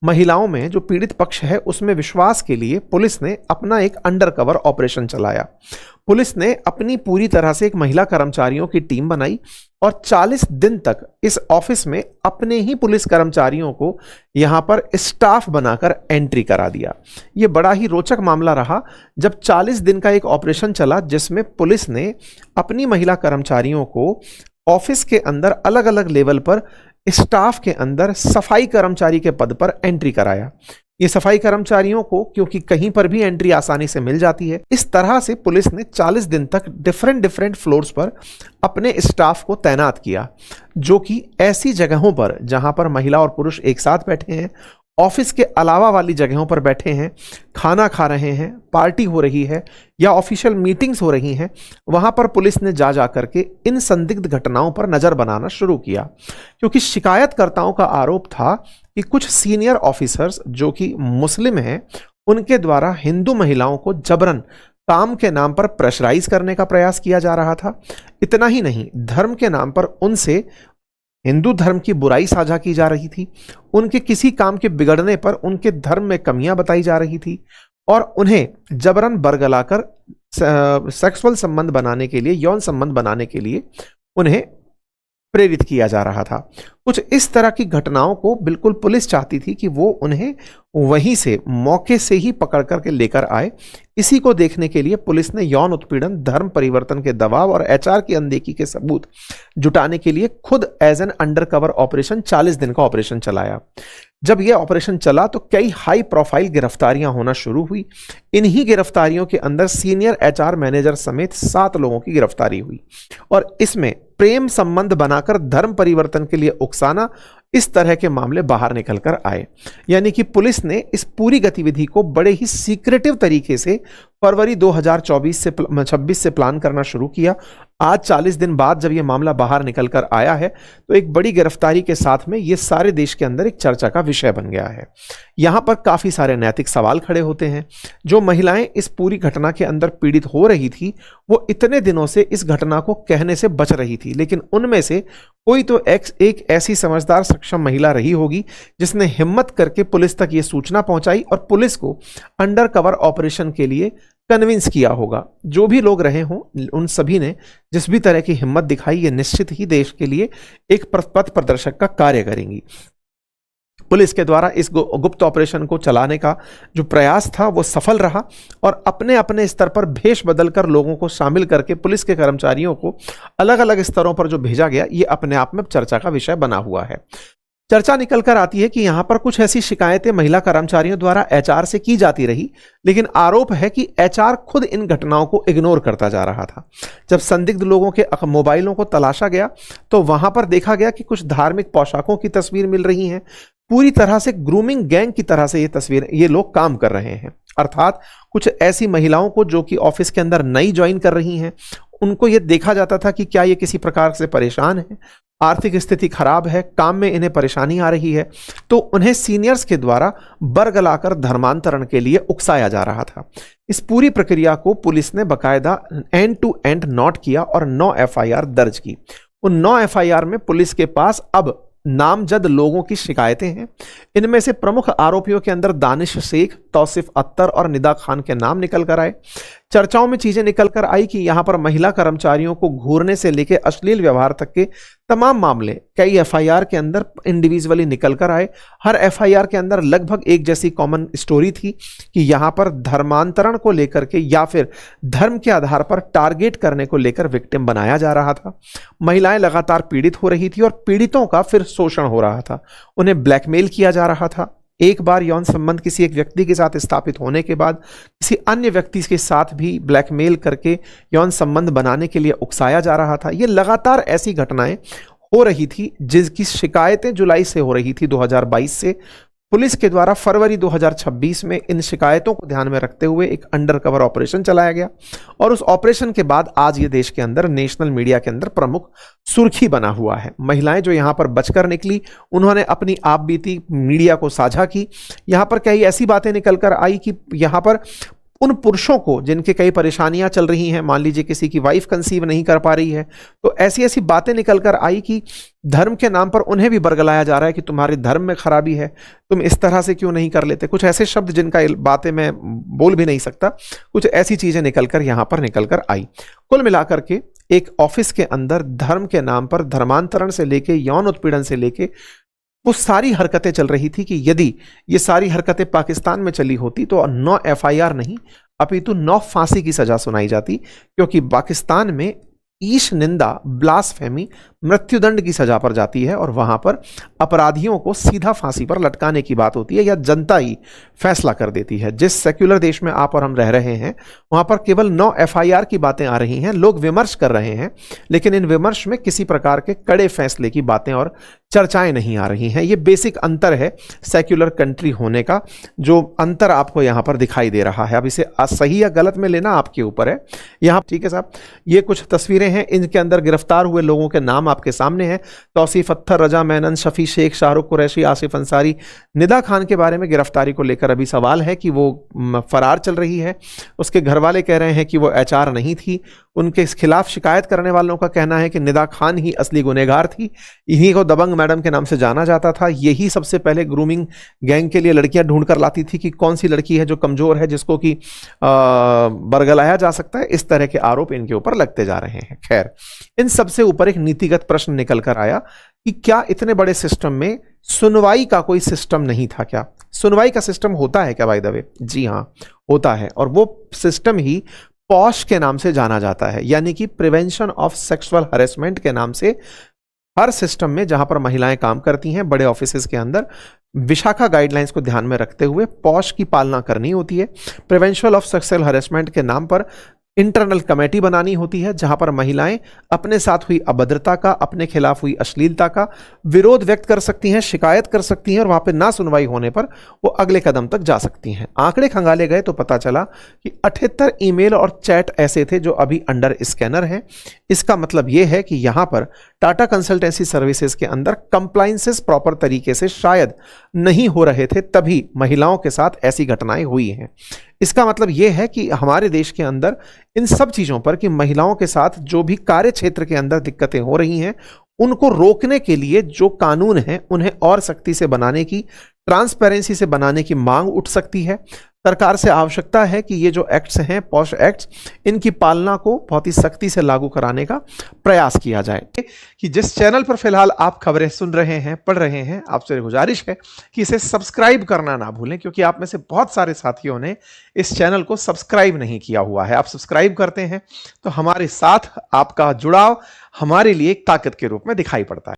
महिलाओं में जो पीड़ित पक्ष है उसमें विश्वास के लिए पुलिस ने अपना एक अंडरकवर ऑपरेशन चलाया। पुलिस ने अपनी पूरी तरह से एक महिला कर्मचारियों की टीम बनाई और 40 दिन तक इस ऑफिस में अपने ही पुलिस कर्मचारियों को यहां पर स्टाफ बनाकर एंट्री करा दिया। यह बड़ा ही रोचक मामला रहा जब 40 दिन का एक ऑपरेशन चला जिसमें पुलिस ने अपनी महिला कर्मचारियों को ऑफिस के अंदर अलग अलग लेवल पर स्टाफ के अंदर सफाई कर्मचारी के पद पर एंट्री कराया। ये सफाई कर्मचारियों को क्योंकि कहीं पर भी एंट्री आसानी से मिल जाती है, इस तरह से पुलिस ने 40 दिन तक डिफरेंट फ्लोर्स पर अपने स्टाफ को तैनात किया, जो कि ऐसी जगहों पर जहां पर महिला और पुरुष एक साथ बैठे हैं, ऑफिस के अलावा वाली जगहों पर बैठे हैं, खाना खा रहे हैं, पार्टी हो रही है या ऑफिशियल मीटिंग्स हो रही हैं, वहां पर पुलिस ने जा करके इन संदिग्ध घटनाओं पर नजर बनाना शुरू किया। क्योंकि शिकायतकर्ताओं का आरोप था कि कुछ सीनियर ऑफिसर्स जो कि मुस्लिम हैं, उनके द्वारा हिंदू महिलाओं को जबरन काम के नाम पर प्रेशराइज करने का प्रयास किया जा रहा था। इतना ही नहीं, धर्म के नाम पर उनसे हिंदू धर्म की बुराई साझा की जा रही थी, उनके किसी काम के बिगड़ने पर उनके धर्म में कमियां बताई जा रही थी और उन्हें जबरन बरगलाकर सेक्सुअल संबंध बनाने के लिए, यौन संबंध बनाने के लिए उन्हें प्रेरित किया जा रहा था। कुछ इस तरह की घटनाओं को बिल्कुल पुलिस चाहती थी कि वो उन्हें वहीं से मौके से ही पकड़ करके लेकर आए। इसी को देखने के लिए पुलिस ने यौन उत्पीड़न, धर्म परिवर्तन के दबाव और एचआर की अनदेखी के सबूत जुटाने के लिए खुद एज एन अंडरकवर ऑपरेशन 40 दिन का ऑपरेशन चलाया। जब यह ऑपरेशन चला तो कई हाई प्रोफाइल गिरफ्तारियां होना शुरू हुई। इन्हीं गिरफ्तारियों के अंदर सीनियर एचआर मैनेजर समेत 7 लोगों की गिरफ्तारी हुई और इसमें प्रेम संबंध बनाकर धर्म परिवर्तन के लिए उकसाना, इस तरह के मामले बाहर निकल कर आए। यानी कि पुलिस ने इस पूरी गतिविधि को बड़े ही सीक्रेटिव तरीके से फरवरी 2026 से प्लान करना शुरू किया। आज 40 दिन बाद जब यह मामला बाहर निकल कर आया है तो एक बड़ी गिरफ्तारी के साथ में यह सारे देश के अंदर एक चर्चा का विषय बन गया है। यहां पर काफी सारे नैतिक सवाल खड़े होते हैं। जो महिलाएं इस पूरी घटना के अंदर पीड़ित हो रही थी, वो इतने दिनों से इस घटना को कहने से बच रही थी, लेकिन उनमें से कोई तो एक ऐसी समझदार सक्षम महिला रही होगी जिसने हिम्मत करके पुलिस तक यह सूचना पहुंचाई और पुलिस को अंडरकवर ऑपरेशन के लिए कन्विंस किया होगा। जो भी लोग रहे हों, उन सभी ने जिस भी तरह की हिम्मत दिखाई, ये निश्चित ही देश के लिए एक पथ प्रदर्शक का कार्य करेंगी। पुलिस के द्वारा इस गुप्त ऑपरेशन को चलाने का जो प्रयास था वो सफल रहा और अपने अपने स्तर पर भेष बदलकर लोगों को शामिल करके पुलिस के कर्मचारियों को अलग अलग स्तरों पर जो भेजा गया, ये अपने आप में चर्चा का विषय बना हुआ है। चर्चा निकल कर आती है कि यहां पर कुछ ऐसी शिकायतें महिला कर्मचारियों द्वारा एचआर से की जाती रही, लेकिन आरोप है कि एचआर खुद इन घटनाओं को इग्नोर करता जा रहा था। जब संदिग्ध लोगों के मोबाइलों को तलाशा गया तो वहां पर देखा गया कि कुछ धार्मिक पोशाकों की तस्वीर मिल रही हैं। पूरी तरह से ग्रूमिंग गैंग की तरह से ये लोग काम कर रहे हैं। अर्थात कुछ ऐसी महिलाओं को जो कि ऑफिस के अंदर नई ज्वाइन कर रही हैं, उनको यह देखा जाता था कि क्या ये किसी प्रकार से परेशान है, आर्थिक स्थिति खराब है, काम में इन्हें परेशानी आ रही है, तो उन्हें सीनियर्स के द्वारा बरगलाकर धर्मांतरण के लिए उकसाया जा रहा था। इस पूरी प्रक्रिया को पुलिस ने बकायदा एंड टू एंड नोट किया और 9 एफआईआर दर्ज की। उन 9 एफआईआर में पुलिस के पास अब नामजद लोगों की शिकायतें हैं। इनमें से प्रमुख आरोपियों के अंदर दानिश शेख, तौसिफ अख्तर और निदा खान के नाम निकल कर आए। चर्चाओं में चीजें निकल कर आई कि यहां पर महिला कर्मचारियों को घूरने से लेकर अश्लील व्यवहार तक के तमाम मामले कई एफआईआर के अंदर इंडिविजुअली निकल कर आए। हर एफआईआर के अंदर लगभग एक जैसी कॉमन स्टोरी थी कि यहां पर धर्मांतरण को लेकर के या फिर धर्म के आधार पर टारगेट करने को लेकर विक्टिम बनाया जा रहा था। महिलाएं लगातार पीड़ित हो रही थी और पीड़ितों का फिर शोषण हो रहा था, उन्हें ब्लैकमेल किया जा रहा था। एक बार यौन संबंध किसी एक व्यक्ति के साथ स्थापित होने के बाद किसी अन्य व्यक्ति के साथ भी ब्लैकमेल करके यौन संबंध बनाने के लिए उकसाया जा रहा था। ये लगातार ऐसी घटनाएं हो रही थी जिसकी शिकायतें जुलाई से हो रही थी 2022 से। पुलिस के द्वारा फरवरी 2026 में इन शिकायतों को ध्यान में रखते हुए एक अंडरकवर ऑपरेशन चलाया गया और उस ऑपरेशन के बाद आज ये देश के अंदर नेशनल मीडिया के अंदर प्रमुख सुर्खी बना हुआ है। महिलाएं जो यहां पर बचकर निकली, उन्होंने अपनी आप बीती मीडिया को साझा की। यहां पर कई ऐसी बातें निकल कर आई कि यहां पर उन पुरुषों को जिनके कई परेशानियां चल रही हैं, मान लीजिए किसी की वाइफ कंसीव नहीं कर पा रही है, तो ऐसी ऐसी बातें निकल कर आई कि धर्म के नाम पर उन्हें भी बरगलाया जा रहा है कि तुम्हारे धर्म में खराबी है, तुम इस तरह से क्यों नहीं कर लेते। कुछ ऐसे शब्द जिनका बातें मैं बोल भी नहीं सकता, कुछ ऐसी चीजें निकलकर यहां पर निकलकर आई। कुल मिलाकर के एक ऑफिस के अंदर धर्म के नाम पर धर्मांतरण से लेके यौन उत्पीड़न से लेके वो सारी हरकतें चल रही थी कि यदि ये सारी हरकतें पाकिस्तान में चली होती तो 9 एफआईआर नहीं अपितु 9 फांसी की सजा सुनाई जाती, क्योंकि पाकिस्तान में ईश निंदा, ब्लास्फेमी मृत्युदंड की सजा पर जाती है और वहां पर अपराधियों को सीधा फांसी पर लटकाने की बात होती है या जनता ही फैसला कर देती है। जिस सेक्युलर देश में आप और हम रह रहे हैं वहां पर केवल 9 एफआईआर की बातें आ रही हैं, लोग विमर्श कर रहे हैं, लेकिन इन विमर्श में किसी प्रकार के कड़े फैसले की बातें और चर्चाएं नहीं आ रही हैं। ये बेसिक अंतर है सेक्युलर कंट्री होने का, जो अंतर आपको यहां पर दिखाई दे रहा है। अब इसे सही या गलत में लेना आपके ऊपर है। यहां ठीक है साहब, ये कुछ तस्वीरें हैं, इनके अंदर गिरफ्तार हुए लोगों के नाम आपके सामने हैं। तौसीफ अख्तर, रजा मेनन, शफी शेख, शाहरुख कुरैशी, आसिफ अंसारी। निदा खान के बारे में गिरफ्तारी को लेकर अभी सवाल है कि वो फरार चल रही है। उसके घर वाले कह रहे हैं कि वो एचआर नहीं थी। उनके खिलाफ शिकायत करने वालों का कहना है कि निदा खान ही असली गुनहगार थी। इन्हीं को दबंग मैडम के नाम से जाना जाता था। यही सबसे पहले ग्रूमिंग गैंग के लिए लड़कियां ढूंढ कर लाती थी कि कौन सी लड़की है जो कमजोर है, जिसको कि बरगलाया जा सकता है। इस तरह के आरोप इनके ऊपर लगते जा रहे हैं। खैर, इन सबसे ऊपर एक नीतिगत प्रश्न निकल कर आया कि क्या इतने बड़े सिस्टम में सुनवाई का कोई सिस्टम नहीं था? क्या सुनवाई का सिस्टम होता है क्या बाय द वे? जी हां, होता है। और वो सिस्टम ही पॉश के नाम से जाना जाता है, यानी कि प्रिवेंशन ऑफ सेक्सुअल हरेसमेंट के नाम से हर सिस्टम में जहां पर महिलाएं काम करती हैं बड़े ऑफिसेज के अंदर, विशाखा गाइडलाइंस को ध्यान में रखते हुए पॉश की पालना करनी होती है। प्रिवेंशन ऑफ सेक्सुअल हरेसमेंट के नाम पर इंटरनल कमेटी बनानी होती है, जहां पर महिलाएं अपने साथ हुई अभद्रता का, अपने खिलाफ हुई अश्लीलता का विरोध व्यक्त कर सकती हैं, शिकायत कर सकती हैं, और वहां पे ना सुनवाई होने पर वो अगले कदम तक जा सकती हैं। आंकड़े खंगाले गए तो पता चला कि 78 ईमेल और चैट ऐसे थे जो अभी अंडर स्कैनर हैं। इसका मतलब यह है कि यहां पर टाटा कंसल्टेंसी सर्विसेज के अंदर कंप्लायंसेस प्रॉपर तरीके से शायद नहीं हो रहे थे, तभी महिलाओं के साथ ऐसी घटनाएं हुई हैं। इसका मतलब यह है कि हमारे देश के अंदर इन सब चीजों पर, कि महिलाओं के साथ जो भी कार्य क्षेत्र के अंदर दिक्कतें हो रही हैं, उनको रोकने के लिए जो कानून हैं उन्हें और सख्ती से बनाने की, ट्रांसपेरेंसी से बनाने की मांग उठ सकती है। सरकार से आवश्यकता है कि ये जो एक्ट्स हैं, पॉश एक्ट्स, इनकी पालना को बहुत ही सख्ती से लागू कराने का प्रयास किया जाए। कि जिस चैनल पर फिलहाल आप खबरें सुन रहे हैं, पढ़ रहे हैं, आपसे गुजारिश है कि इसे सब्सक्राइब करना ना भूलें, क्योंकि आप में से बहुत सारे साथियों ने इस चैनल को सब्सक्राइब नहीं किया हुआ है। आप सब्सक्राइब करते हैं तो हमारे साथ आपका जुड़ाव हमारे लिए एक ताकत के रूप में दिखाई पड़ता है।